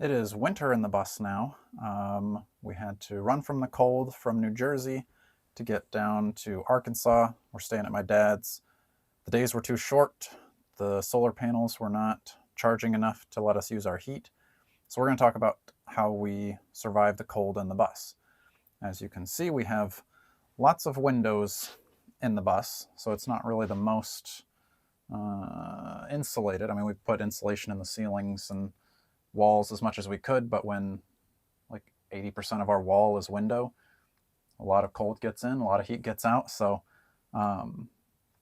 It is winter in the bus now. We had to run from the cold from New Jersey to get down to Arkansas. We're staying at my dad's. The days were too short. The solar panels were not charging enough to let us use our heat. So we're going to talk about how we survive the cold in the bus. As you can see, we have lots of windows in the bus, so it's not really the most insulated. I mean, we put insulation in the ceilings and walls as much as we could, but when like 80% of our wall is window, a lot of cold gets in, a lot of heat gets out. So a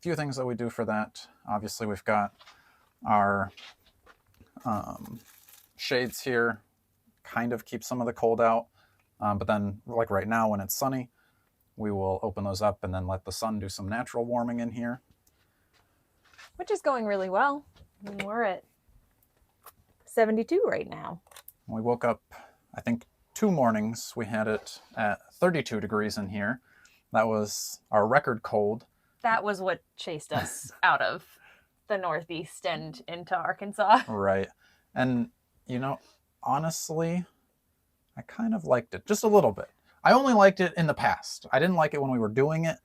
few things that we do for that. Obviously, we've got our shades here, kind of keep some of the cold out. But then, like right now when it's sunny, we will open those up and then let the sun do some natural warming in here. Which is going really well. I mean, we're at 72 right now. We woke up, I think 2 mornings, we had it at 32 degrees in here. That was our record cold. That was what chased us out of the Northeast and into Arkansas. Right. And, you know, honestly, I kind of liked it just a little bit. I only liked it in the past. I didn't like it when we were doing it.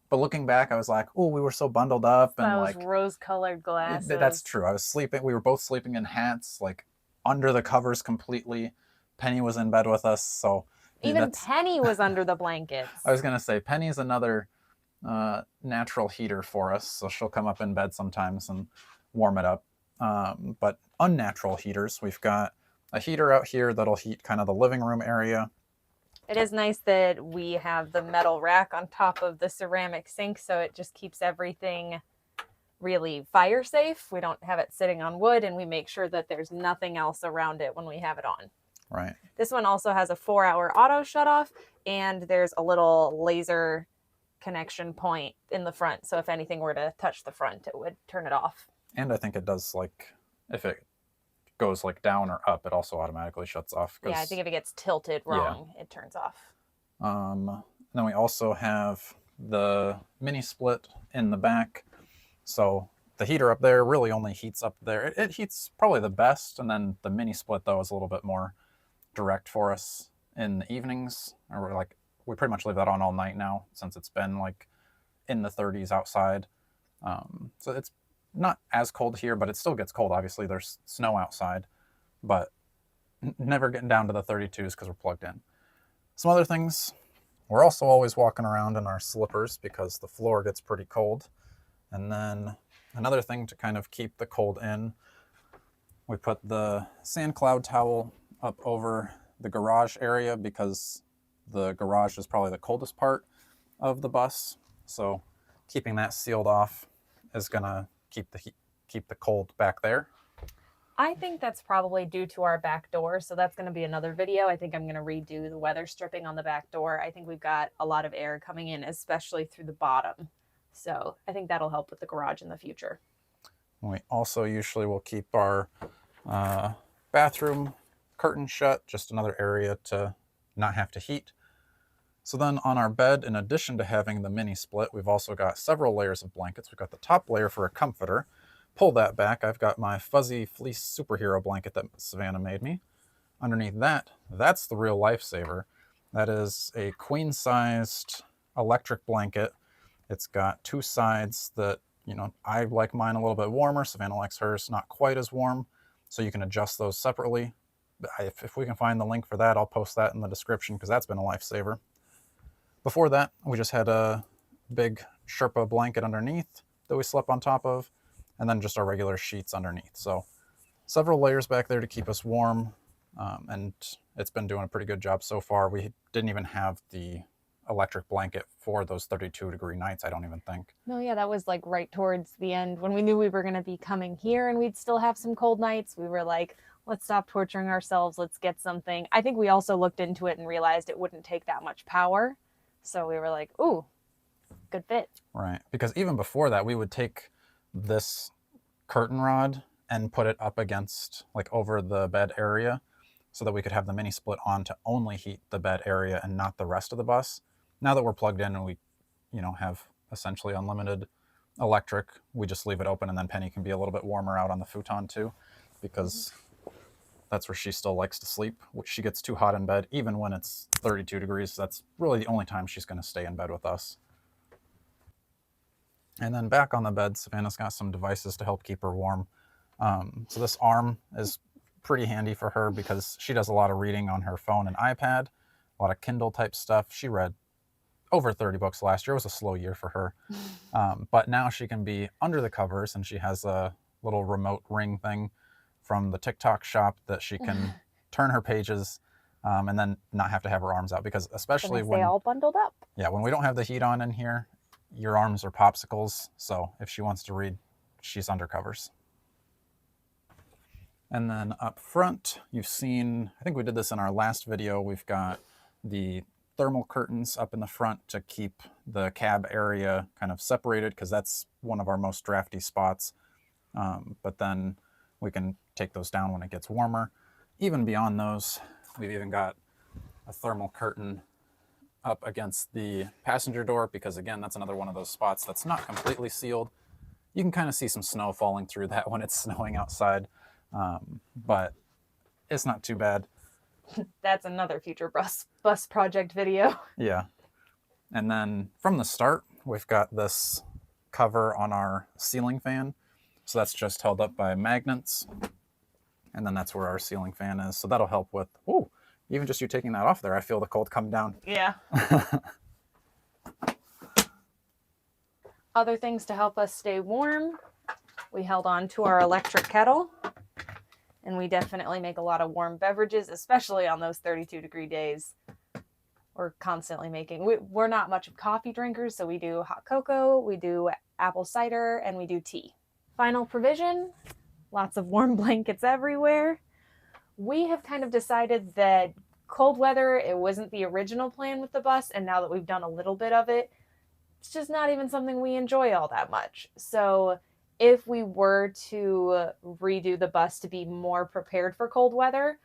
But looking back, I was like, oh, we were so bundled up. And those like rose-colored glasses. That's true. I was sleeping. We were both sleeping in hats, like under the covers completely. Penny was in bed with us. So even Penny was under the blankets. I was going to say, Penny's another natural heater for us. So she'll come up in bed sometimes and warm it up. But unnatural heaters, we've got a heater out here that'll heat kind of the living room area. It is nice that we have the metal rack on top of the ceramic sink, so it just keeps everything really fire safe. We don't have it sitting on wood, and we make sure that there's nothing else around it when we have it on. Right. This one also has a 4-hour auto shut off, and there's a little laser connection point in the front. So if anything were to touch the front, it would turn it off. And I think it does, like, if it goes like down or up, it also automatically shuts off. Yeah, I think if it gets tilted wrong, it turns off. Then we also have the mini split in the back. So the heater up there really only heats up there. It heats probably the best, and then the mini split though is a little bit more direct for us in the evenings. Or like we pretty much leave that on all night now since it's been like in the 30s outside. So it's not as cold here, but it still gets cold. Obviously, there's snow outside, but never getting down to the 32s because we're plugged in. Some other things, we're also always walking around in our slippers because the floor gets pretty cold. And then another thing to kind of keep the cold in, we put the sand cloud towel up over the garage area because the garage is probably the coldest part of the bus. So keeping that sealed off is gonna keep the cold back there. I think that's probably due to our back door, so that's going to be another video. I think I'm going to redo the weather stripping on the back door. I think we've got a lot of air coming in, especially through the bottom. So I think that'll help with the garage in the future. We also usually will keep our bathroom curtain shut, just another area to not have to heat. So then on our bed, in addition to having the mini split, we've also got several layers of blankets. We've got the top layer for a comforter. Pull that back, I've got my fuzzy fleece superhero blanket that Savannah made me. Underneath that, that's the real lifesaver. That is a queen-sized electric blanket. It's got 2 sides that, you know, I like mine a little bit warmer. Savannah likes hers not quite as warm. So you can adjust those separately. If we can find the link for that, I'll post that in the description because that's been a lifesaver. Before that, we just had a big Sherpa blanket underneath that we slept on top of, and then just our regular sheets underneath. So several layers back there to keep us warm, and it's been doing a pretty good job so far. We didn't even have the electric blanket for those 32-degree nights, I don't even think. No, yeah, that was like right towards the end when we knew we were going to be coming here and we'd still have some cold nights. We were like, let's stop torturing ourselves. Let's get something. I think we also looked into it and realized it wouldn't take that much power. So we were like, ooh, good fit. Right, because even before that, we would take this curtain rod and put it up against, like over the bed area so that we could have the mini split on to only heat the bed area and not the rest of the bus. Now that we're plugged in and we, you know, have essentially unlimited electric, we just leave it open and then Penny can be a little bit warmer out on the futon too, because That's where she still likes to sleep, which she gets too hot in bed, even when it's 32 degrees. That's really the only time she's going to stay in bed with us. And then back on the bed, Savannah's got some devices to help keep her warm. So this arm is pretty handy for her because she does a lot of reading on her phone and iPad, a lot of Kindle type stuff. She read over 30 books last year. It was a slow year for her. But now she can be under the covers, and she has a little remote ring thing from the TikTok shop that she can turn her pages and then not have to have her arms out, because especially when they all bundled up. Yeah, when we don't have the heat on in here, your arms are popsicles. So if she wants to read, she's under covers. And then up front, you've seen, I think we did this in our last video, we've got the thermal curtains up in the front to keep the cab area kind of separated, because that's one of our most drafty spots. But then we can take those down when it gets warmer. Even beyond those, we've even got a thermal curtain up against the passenger door, because again, that's another one of those spots that's not completely sealed. You can kind of see some snow falling through that when it's snowing outside, but it's not too bad. That's another future bus project video. Yeah. And then from the start, we've got this cover on our ceiling fan. So that's just held up by magnets. And then that's where our ceiling fan is. So that'll help with, ooh, even just you taking that off there, I feel the cold come down. Yeah. Other things to help us stay warm, we held on to our electric kettle. And we definitely make a lot of warm beverages, especially on those 32-degree days. We're constantly making, we're not much of coffee drinkers, so we do hot cocoa, we do apple cider, and we do tea. Final provision, lots of warm blankets everywhere. We have kind of decided that cold weather, it wasn't the original plan with the bus, and now that we've done a little bit of it, it's just not even something we enjoy all that much. So if we were to redo the bus to be more prepared for cold weather,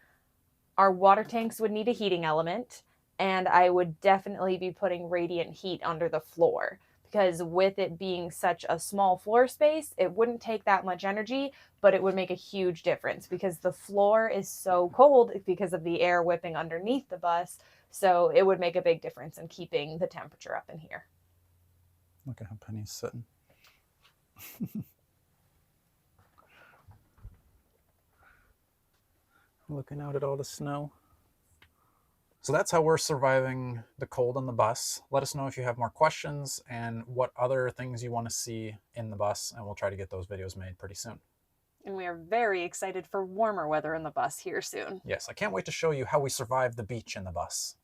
our water tanks would need a heating element, and I would definitely be putting radiant heat under the floor, because with it being such a small floor space, it wouldn't take that much energy, but it would make a huge difference because the floor is so cold because of the air whipping underneath the bus. So it would make a big difference in keeping the temperature up in here. Look at how Penny's sitting. Looking out at all the snow. So that's how we're surviving the cold on the bus. Let us know if you have more questions and what other things you want to see in the bus, and we'll try to get those videos made pretty soon. And we are very excited for warmer weather in the bus here soon. Yes, I can't wait to show you how we survive the beach in the bus.